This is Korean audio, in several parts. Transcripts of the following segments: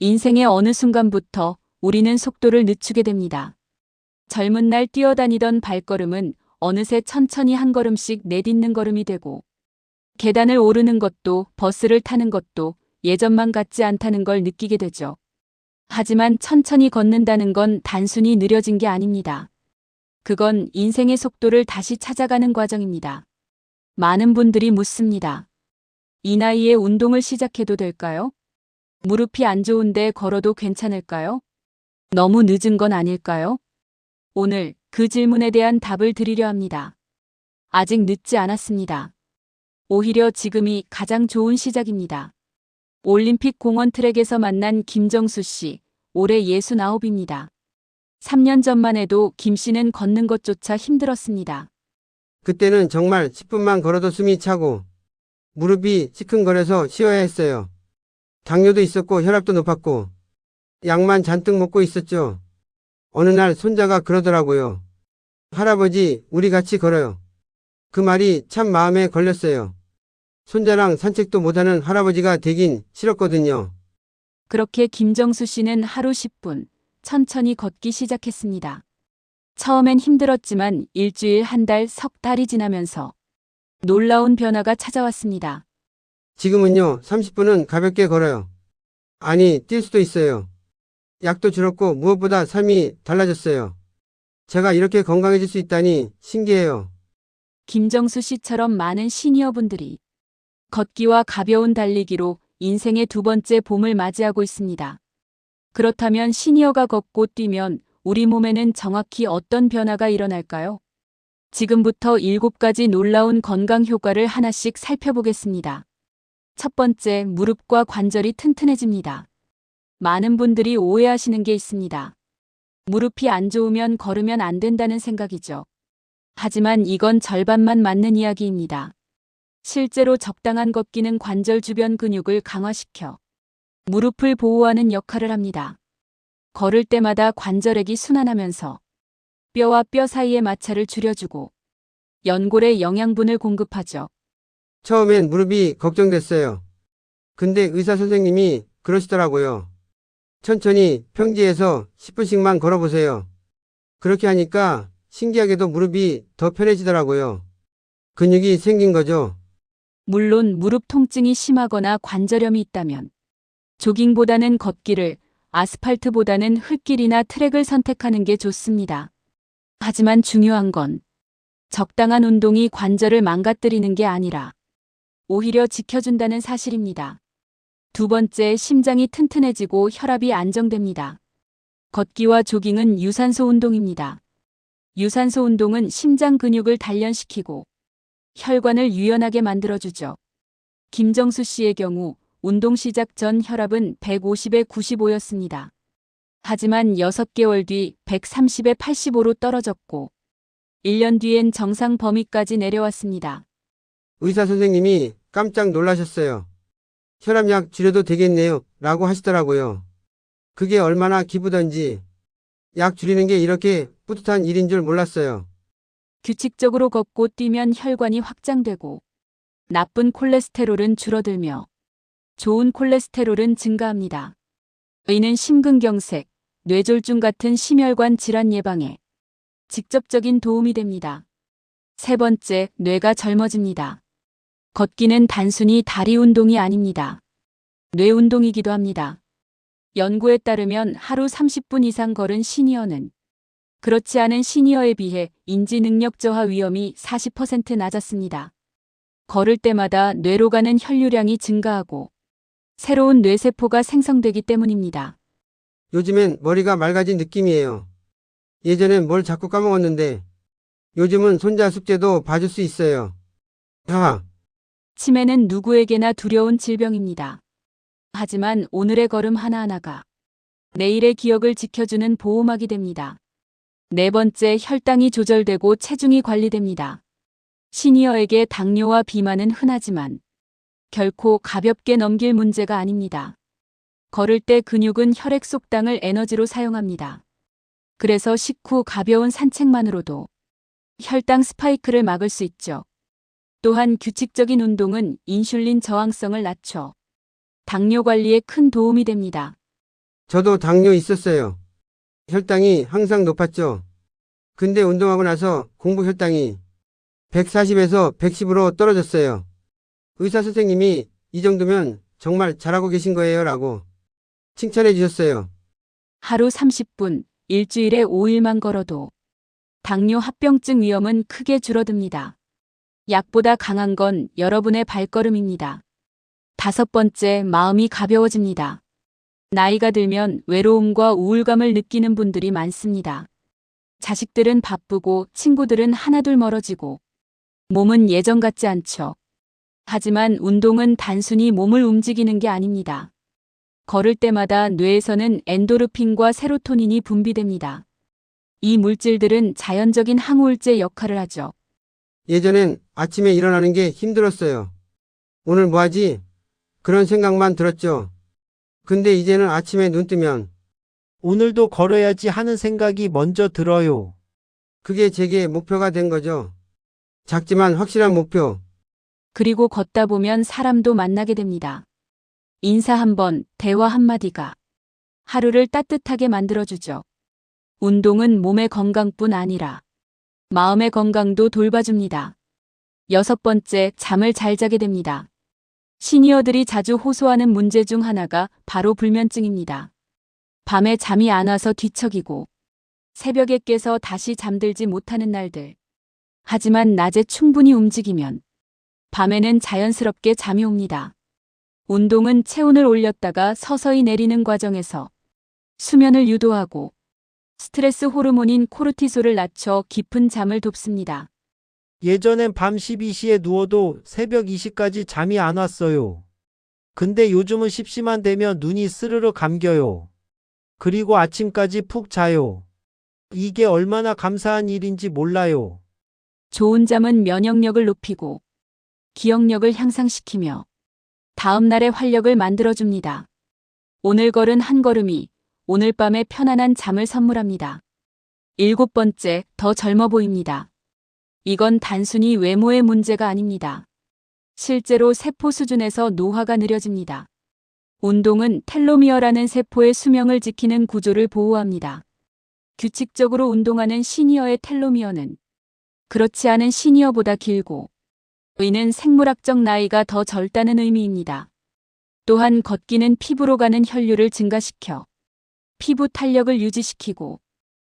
인생의 어느 순간부터 우리는 속도를 늦추게 됩니다. 젊은 날 뛰어다니던 발걸음은 어느새 천천히 한 걸음씩 내딛는 걸음이 되고, 계단을 오르는 것도 버스를 타는 것도 예전만 같지 않다는 걸 느끼게 되죠. 하지만 천천히 걷는다는 건 단순히 느려진 게 아닙니다. 그건 인생의 속도를 다시 찾아가는 과정입니다. 많은 분들이 묻습니다. 이 나이에 운동을 시작해도 될까요? 무릎이 안 좋은데 걸어도 괜찮을까요? 너무 늦은 건 아닐까요? 오늘 그 질문에 대한 답을 드리려 합니다. 아직 늦지 않았습니다. 오히려 지금이 가장 좋은 시작입니다. 올림픽 공원 트랙에서 만난 김정수 씨, 올해 69입니다. 3년 전만 해도 김 씨는 걷는 것조차 힘들었습니다. 그때는 정말 10분만 걸어도 숨이 차고 무릎이 시큰거려서 쉬어야 했어요. 당뇨도 있었고 혈압도 높았고 약만 잔뜩 먹고 있었죠. 어느 날 손자가 그러더라고요. 할아버지, 우리 같이 걸어요. 그 말이 참 마음에 걸렸어요. 손자랑 산책도 못하는 할아버지가 되긴 싫었거든요. 그렇게 김정수 씨는 하루 10분 천천히 걷기 시작했습니다. 처음엔 힘들었지만 일주일, 한 달, 석 달이 지나면서 놀라운 변화가 찾아왔습니다. 지금은요, 30분은 가볍게 걸어요. 아니, 뛸 수도 있어요. 약도 줄었고 무엇보다 삶이 달라졌어요. 제가 이렇게 건강해질 수 있다니 신기해요. 김정수 씨처럼 많은 시니어분들이 걷기와 가벼운 달리기로 인생의 두 번째 봄을 맞이하고 있습니다. 그렇다면 시니어가 걷고 뛰면 우리 몸에는 정확히 어떤 변화가 일어날까요? 지금부터 7가지 놀라운 건강 효과를 하나씩 살펴보겠습니다. 첫 번째, 무릎과 관절이 튼튼해집니다. 많은 분들이 오해하시는 게 있습니다. 무릎이 안 좋으면 걸으면 안 된다는 생각이죠. 하지만 이건 절반만 맞는 이야기입니다. 실제로 적당한 걷기는 관절 주변 근육을 강화시켜 무릎을 보호하는 역할을 합니다. 걸을 때마다 관절액이 순환하면서 뼈와 뼈 사이의 마찰을 줄여주고 연골에 영양분을 공급하죠. 처음엔 무릎이 걱정됐어요. 근데 의사 선생님이 그러시더라고요. 천천히 평지에서 10분씩만 걸어보세요. 그렇게 하니까 신기하게도 무릎이 더 편해지더라고요. 근육이 생긴 거죠. 물론 무릎 통증이 심하거나 관절염이 있다면 조깅보다는 걷기를, 아스팔트보다는 흙길이나 트랙을 선택하는 게 좋습니다. 하지만 중요한 건 적당한 운동이 관절을 망가뜨리는 게 아니라 오히려 지켜준다는 사실입니다. 두 번째, 심장이 튼튼해지고 혈압이 안정됩니다. 걷기와 조깅은 유산소 운동입니다. 유산소 운동은 심장 근육을 단련시키고 혈관을 유연하게 만들어주죠. 김정수 씨의 경우 운동 시작 전 혈압은 150에 95였습니다. 하지만 6개월 뒤 130에 85로 떨어졌고 1년 뒤엔 정상 범위까지 내려왔습니다. 의사 선생님이 깜짝 놀라셨어요. 혈압약 줄여도 되겠네요 라고 하시더라고요. 그게 얼마나 기쁘던지 약 줄이는 게 이렇게 뿌듯한 일인 줄 몰랐어요. 규칙적으로 걷고 뛰면 혈관이 확장되고 나쁜 콜레스테롤은 줄어들며 좋은 콜레스테롤은 증가합니다. 이는 심근경색, 뇌졸중 같은 심혈관 질환 예방에 직접적인 도움이 됩니다. 세 번째, 뇌가 젊어집니다. 걷기는 단순히 다리 운동이 아닙니다. 뇌 운동이기도 합니다. 연구에 따르면 하루 30분 이상 걸은 시니어는 그렇지 않은 시니어에 비해 인지 능력 저하 위험이 40% 낮았습니다. 걸을 때마다 뇌로 가는 혈류량이 증가하고 새로운 뇌세포가 생성되기 때문입니다. 요즘엔 머리가 맑아진 느낌이에요. 예전엔 뭘 자꾸 까먹었는데 요즘은 손자 숙제도 봐줄 수 있어요. 하, 치매는 누구에게나 두려운 질병입니다. 하지만 오늘의 걸음 하나하나가 내일의 기억을 지켜주는 보호막이 됩니다. 네 번째, 혈당이 조절되고 체중이 관리됩니다. 시니어에게 당뇨와 비만은 흔하지만 결코 가볍게 넘길 문제가 아닙니다. 걸을 때 근육은 혈액 속당을 에너지로 사용합니다. 그래서 식후 가벼운 산책만으로도 혈당 스파이크를 막을 수 있죠. 또한 규칙적인 운동은 인슐린 저항성을 낮춰 당뇨 관리에 큰 도움이 됩니다. 저도 당뇨 있었어요. 혈당이 항상 높았죠. 근데 운동하고 나서 공복 혈당이 140에서 110으로 떨어졌어요. 의사 선생님이 이 정도면 정말 잘하고 계신 거예요 라고 칭찬해 주셨어요. 하루 30분, 일주일에 5일만 걸어도 당뇨 합병증 위험은 크게 줄어듭니다. 약보다 강한 건 여러분의 발걸음입니다. 5번째, 마음이 가벼워집니다. 나이가 들면 외로움과 우울감을 느끼는 분들이 많습니다. 자식들은 바쁘고 친구들은 하나둘 멀어지고 몸은 예전 같지 않죠. 하지만 운동은 단순히 몸을 움직이는 게 아닙니다. 걸을 때마다 뇌에서는 엔도르핀과 세로토닌이 분비됩니다. 이 물질들은 자연적인 항우울제 역할을 하죠. 예전엔 아침에 일어나는 게 힘들었어요. 오늘 뭐 하지? 그런 생각만 들었죠. 근데 이제는 아침에 눈 뜨면 오늘도 걸어야지 하는 생각이 먼저 들어요. 그게 제게 목표가 된 거죠. 작지만 확실한 목표. 그리고 걷다 보면 사람도 만나게 됩니다. 인사 한 번, 대화 한마디가 하루를 따뜻하게 만들어주죠. 운동은 몸의 건강뿐 아니라 마음의 건강도 돌봐줍니다. 6번째, 잠을 잘 자게 됩니다. 시니어들이 자주 호소하는 문제 중 하나가 바로 불면증입니다. 밤에 잠이 안 와서 뒤척이고 새벽에 깨서 다시 잠들지 못하는 날들. 하지만 낮에 충분히 움직이면 밤에는 자연스럽게 잠이 옵니다. 운동은 체온을 올렸다가 서서히 내리는 과정에서 수면을 유도하고 스트레스 호르몬인 코르티솔을 낮춰 깊은 잠을 돕습니다. 예전엔 밤 12시에 누워도 새벽 2시까지 잠이 안 왔어요. 근데 요즘은 십시만 되면 눈이 스르르 감겨요. 그리고 아침까지 푹 자요. 이게 얼마나 감사한 일인지 몰라요. 좋은 잠은 면역력을 높이고 기억력을 향상시키며 다음 날의 활력을 만들어줍니다. 오늘 걸은 한 걸음이 오늘 밤에 편안한 잠을 선물합니다. 7번째, 더 젊어 보입니다. 이건 단순히 외모의 문제가 아닙니다. 실제로 세포 수준에서 노화가 느려집니다. 운동은 텔로미어라는 세포의 수명을 지키는 구조를 보호합니다. 규칙적으로 운동하는 시니어의 텔로미어는 그렇지 않은 시니어보다 길고 이는 생물학적 나이가 더 젊다는 의미입니다. 또한 걷기는 피부로 가는 혈류를 증가시켜 피부 탄력을 유지시키고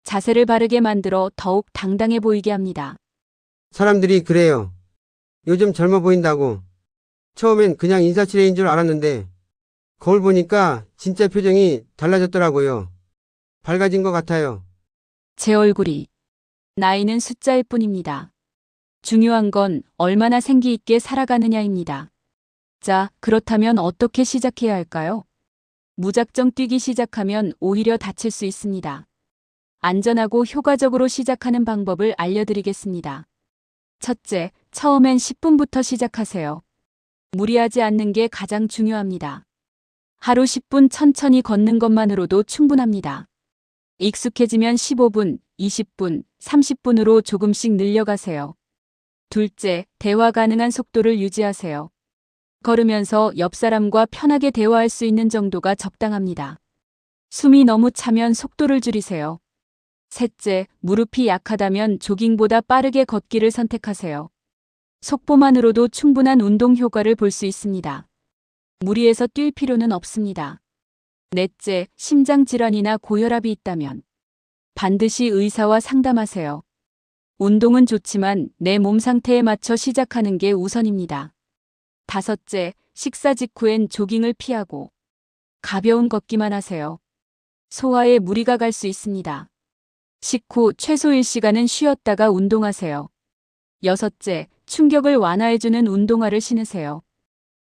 자세를 바르게 만들어 더욱 당당해 보이게 합니다. 사람들이 그래요. 요즘 젊어 보인다고. 처음엔 그냥 인사치레인 줄 알았는데 거울 보니까 진짜 표정이 달라졌더라고요. 밝아진 것 같아요. 제 얼굴이 나이는 숫자일 뿐입니다. 중요한 건 얼마나 생기 있게 살아가느냐입니다. 자, 그렇다면 어떻게 시작해야 할까요? 무작정 뛰기 시작하면 오히려 다칠 수 있습니다. 안전하고 효과적으로 시작하는 방법을 알려드리겠습니다. 첫째, 처음엔 10분부터 시작하세요. 무리하지 않는 게 가장 중요합니다. 하루 10분 천천히 걷는 것만으로도 충분합니다. 익숙해지면 15분, 20분, 30분으로 조금씩 늘려가세요. 둘째, 대화 가능한 속도를 유지하세요. 걸으면서 옆 사람과 편하게 대화할 수 있는 정도가 적당합니다. 숨이 너무 차면 속도를 줄이세요. 셋째, 무릎이 약하다면 조깅보다 빠르게 걷기를 선택하세요. 속보만으로도 충분한 운동 효과를 볼 수 있습니다. 무리해서 뛸 필요는 없습니다. 넷째, 심장질환이나 고혈압이 있다면 반드시 의사와 상담하세요. 운동은 좋지만 내 몸 상태에 맞춰 시작하는 게 우선입니다. 다섯째, 식사 직후엔 조깅을 피하고 가벼운 걷기만 하세요. 소화에 무리가 갈 수 있습니다. 식후 최소 1시간은 쉬었다가 운동하세요. 여섯째, 충격을 완화해주는 운동화를 신으세요.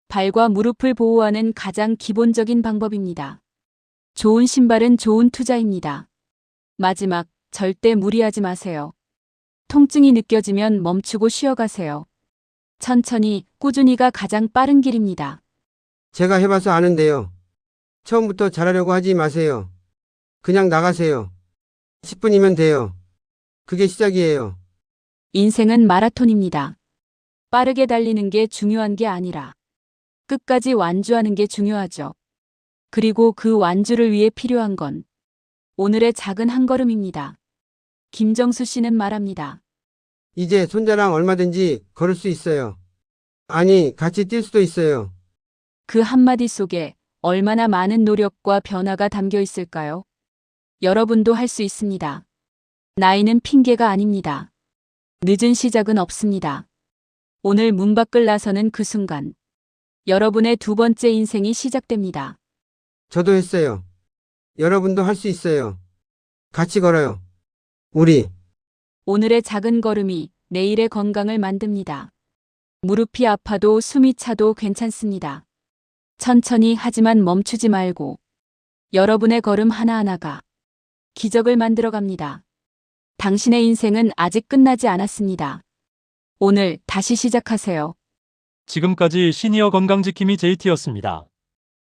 발과 무릎을 보호하는 가장 기본적인 방법입니다. 좋은 신발은 좋은 투자입니다. 마지막, 절대 무리하지 마세요. 통증이 느껴지면 멈추고 쉬어가세요. 천천히, 꾸준히가 가장 빠른 길입니다. 제가 해봐서 아는데요. 처음부터 잘하려고 하지 마세요. 그냥 나가세요. 10분이면 돼요. 그게 시작이에요. 인생은 마라톤입니다. 빠르게 달리는 게 중요한 게 아니라 끝까지 완주하는 게 중요하죠. 그리고 그 완주를 위해 필요한 건 오늘의 작은 한 걸음입니다. 김정수 씨는 말합니다. 이제 손자랑 얼마든지 걸을 수 있어요. 아니, 같이 뛸 수도 있어요. 그 한마디 속에 얼마나 많은 노력과 변화가 담겨 있을까요? 여러분도 할 수 있습니다. 나이는 핑계가 아닙니다. 늦은 시작은 없습니다. 오늘 문 밖을 나서는 그 순간, 여러분의 두 번째 인생이 시작됩니다. 저도 했어요. 여러분도 할 수 있어요. 같이 걸어요. 우리. 오늘의 작은 걸음이 내일의 건강을 만듭니다. 무릎이 아파도 숨이 차도 괜찮습니다. 천천히 하지만 멈추지 말고 여러분의 걸음 하나하나가 기적을 만들어 갑니다. 당신의 인생은 아직 끝나지 않았습니다. 오늘 다시 시작하세요. 지금까지 시니어 건강지킴이 JT였습니다.